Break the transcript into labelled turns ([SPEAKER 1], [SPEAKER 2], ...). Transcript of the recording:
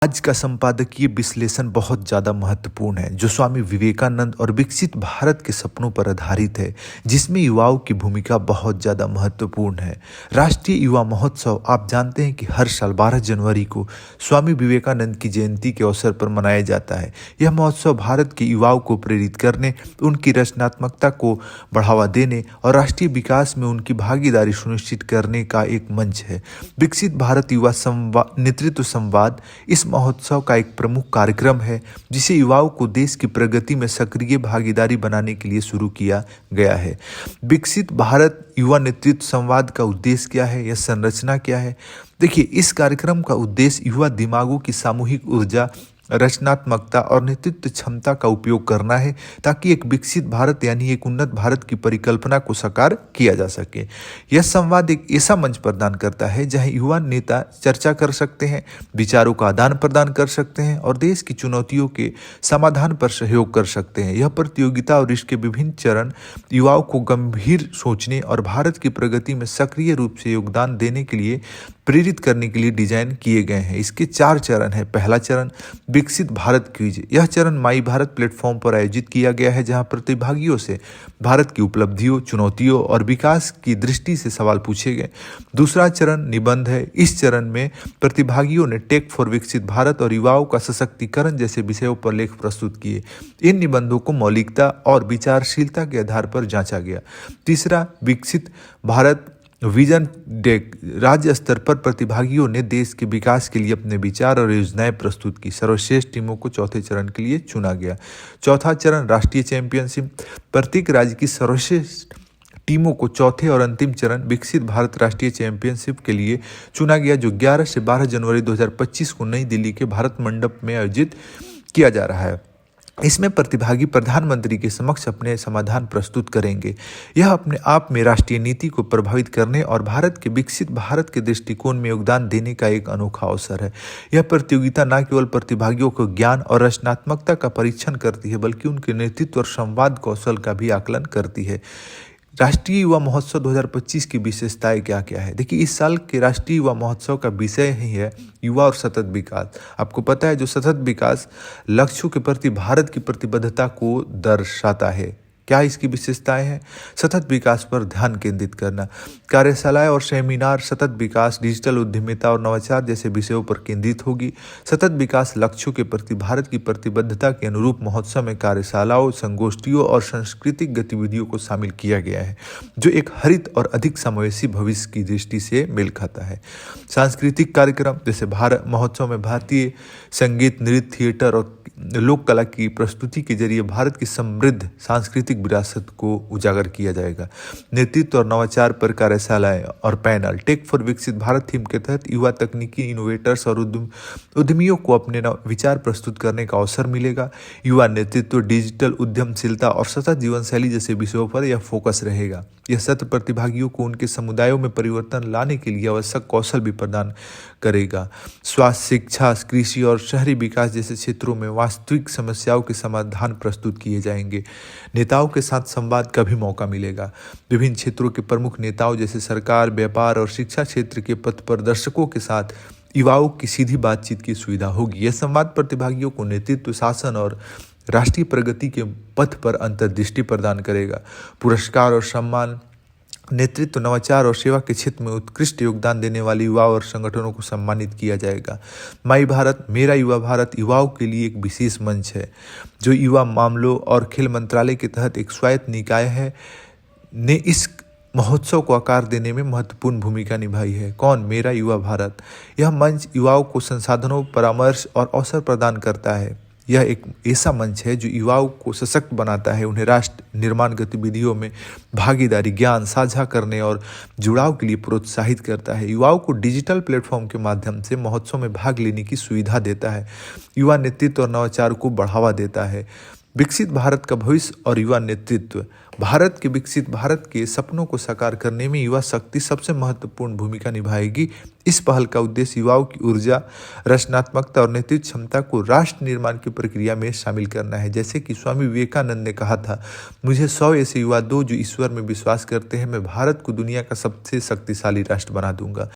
[SPEAKER 1] आज का संपादकीय विश्लेषण बहुत ज़्यादा महत्वपूर्ण है, जो स्वामी विवेकानंद और विकसित भारत के सपनों पर आधारित है, जिसमें युवाओं की भूमिका बहुत ज़्यादा महत्वपूर्ण है। राष्ट्रीय युवा महोत्सव आप जानते हैं कि हर साल 12 जनवरी को स्वामी विवेकानंद की जयंती के अवसर पर मनाया जाता है। यह महोत्सव भारत के युवाओं को प्रेरित करने, उनकी रचनात्मकता को बढ़ावा देने और राष्ट्रीय विकास में उनकी भागीदारी सुनिश्चित करने का एक मंच है। विकसित भारत युवा नेतृत्व संवाद इस महोत्सव का एक प्रमुख कार्यक्रम है, जिसे युवाओं को देश की प्रगति में सक्रिय भागीदारी बनाने के लिए शुरू किया गया है। विकसित भारत युवा नेतृत्व संवाद का उद्देश्य क्या है, यह संरचना क्या है? देखिए, इस कार्यक्रम का उद्देश्य युवा दिमागों की सामूहिक ऊर्जा, रचनात्मकता और नेतृत्व क्षमता का उपयोग करना है, ताकि एक विकसित भारत यानी एक उन्नत भारत की परिकल्पना को साकार किया जा सके। यह संवाद एक ऐसा मंच प्रदान करता है जहां युवा नेता चर्चा कर सकते हैं, विचारों का आदान प्रदान कर सकते हैं और देश की चुनौतियों के समाधान पर सहयोग कर सकते हैं। यह प्रतियोगिता और इसके विभिन्न चरण युवाओं को गंभीर सोचने और भारत की प्रगति में सक्रिय रूप से योगदान देने के लिए प्रेरित करने के लिए डिजाइन किए गए हैं। इसके 4 चरण हैं। पहला चरण विकसित भारत क्विज। यह चरण माई भारत प्लेटफॉर्म पर आयोजित किया गया है, जहां प्रतिभागियों से भारत की उपलब्धियों, चुनौतियों और विकास की दृष्टि से सवाल पूछे गए। दूसरा चरण निबंध है। इस चरण में प्रतिभागियों ने टेक फॉर विकसित भारत और युवाओं का सशक्तिकरण जैसे विषयों पर लेख प्रस्तुत किए। इन निबंधों को मौलिकता और विचारशीलता के आधार पर जांचा गया। तीसरा विकसित भारत विजन डेक। राज्य स्तर पर प्रतिभागियों ने देश के विकास के लिए अपने विचार और योजनाएं प्रस्तुत की। सर्वश्रेष्ठ टीमों को चौथे चरण के लिए चुना गया। चौथा चरण राष्ट्रीय चैंपियनशिप। प्रत्येक राज्य की सर्वश्रेष्ठ टीमों को चौथे और अंतिम चरण विकसित भारत राष्ट्रीय चैंपियनशिप के लिए चुना गया, जो 11 से 12 जनवरी 2025 को नई दिल्ली के भारत मंडप में आयोजित किया जा रहा है। इसमें प्रतिभागी प्रधानमंत्री के समक्ष अपने समाधान प्रस्तुत करेंगे। यह अपने आप में राष्ट्रीय नीति को प्रभावित करने और भारत के विकसित भारत के दृष्टिकोण में योगदान देने का एक अनोखा अवसर है। यह प्रतियोगिता न केवल प्रतिभागियों को ज्ञान और रचनात्मकता का परीक्षण करती है, बल्कि उनके नेतृत्व और संवाद कौशल का भी आकलन करती है। राष्ट्रीय युवा महोत्सव 2025 की विशेषताएं क्या क्या है? देखिए, इस साल के राष्ट्रीय युवा महोत्सव का विषय ही है युवा और सतत विकास। आपको पता है, जो सतत विकास लक्ष्यों के प्रति भारत की प्रतिबद्धता को दर्शाता है। क्या इसकी विशेषताएं हैं? सतत विकास पर ध्यान केंद्रित करना। कार्यशालाएं और सेमिनार सतत विकास, डिजिटल उद्यमिता और नवाचार जैसे विषयों पर केंद्रित होगी। सतत विकास लक्ष्यों के प्रति भारत की प्रतिबद्धता के अनुरूप महोत्सव में कार्यशालाओं, संगोष्ठियों और सांस्कृतिक गतिविधियों को शामिल किया गया है, जो एक हरित और अधिक समावेशी भविष्य की दृष्टि से मेल खाता है। सांस्कृतिक कार्यक्रम जैसे भारत महोत्सव में भारतीय संगीत, नृत्य, थिएटर और लोक कला की प्रस्तुति के जरिए भारत की समृद्ध सांस्कृतिक विरासत को उजागर किया जाएगा। नेतृत्व और नवाचार पर कार्यशालाएं और पैनल। टेक फॉर विकसित भारत थीम के तहत युवा तकनीकी इनोवेटर्स और उद्यमियों को अपने विचार प्रस्तुत करने का अवसर मिलेगा। युवा नेतृत्व, डिजिटल उद्यमशीलता और सतत जीवन शैली जैसे विषयों पर यह फोकस रहेगा। यह सत्र प्रतिभागियों को उनके समुदायों में परिवर्तन लाने के लिए आवश्यक कौशल भी प्रदान करेगा। स्वास्थ्य, शिक्षा, कृषि और शहरी विकास जैसे क्षेत्रों में वास्तविक समस्याओं के समाधान प्रस्तुत किए जाएंगे। नेताओं के साथ संवाद का भी मौका मिलेगा। विभिन्न क्षेत्रों के प्रमुख नेताओं जैसे सरकार, व्यापार और शिक्षा क्षेत्र के पथ प्रदर्शकों के साथ युवाओं की सीधी बातचीत की सुविधा होगी। यह संवाद प्रतिभागियों को नेतृत्व, शासन और राष्ट्रीय प्रगति के पथ पर अंतर्दृष्टि प्रदान करेगा। पुरस्कार और सम्मान। नेतृत्व, नवाचार और सेवा के क्षेत्र में उत्कृष्ट योगदान देने वाले युवाओं और संगठनों को सम्मानित किया जाएगा। माई भारत मेरा युवा भारत युवाओं के लिए एक विशेष मंच है, जो युवा मामलों और खेल मंत्रालय के तहत एक स्वायत्त निकाय है ने इस महोत्सव को आकार देने में महत्वपूर्ण भूमिका निभाई है। कौन? मेरा युवा भारत। यह मंच युवाओं को संसाधनों, परामर्श और अवसर प्रदान करता है। यह एक ऐसा मंच है जो युवाओं को सशक्त बनाता है, उन्हें राष्ट्र निर्माण गतिविधियों में भागीदारी, ज्ञान साझा करने और जुड़ाव के लिए प्रोत्साहित करता है। युवाओं को डिजिटल प्लेटफॉर्म के माध्यम से महोत्सव में भाग लेने की सुविधा देता है। युवा नेतृत्व और नवाचार को बढ़ावा देता है। विकसित भारत का भविष्य और युवा नेतृत्व। भारत के विकसित भारत के सपनों को साकार करने में युवा शक्ति सबसे महत्वपूर्ण भूमिका निभाएगी। इस पहल का उद्देश्य युवाओं की ऊर्जा, रचनात्मकता और नेतृत्व क्षमता को राष्ट्र निर्माण की प्रक्रिया में शामिल करना है। जैसे कि स्वामी विवेकानंद ने कहा था, मुझे 100 ऐसे युवा दो जो ईश्वर में विश्वास करते हैं, मैं भारत को दुनिया का सबसे शक्तिशाली राष्ट्र बना दूंगा।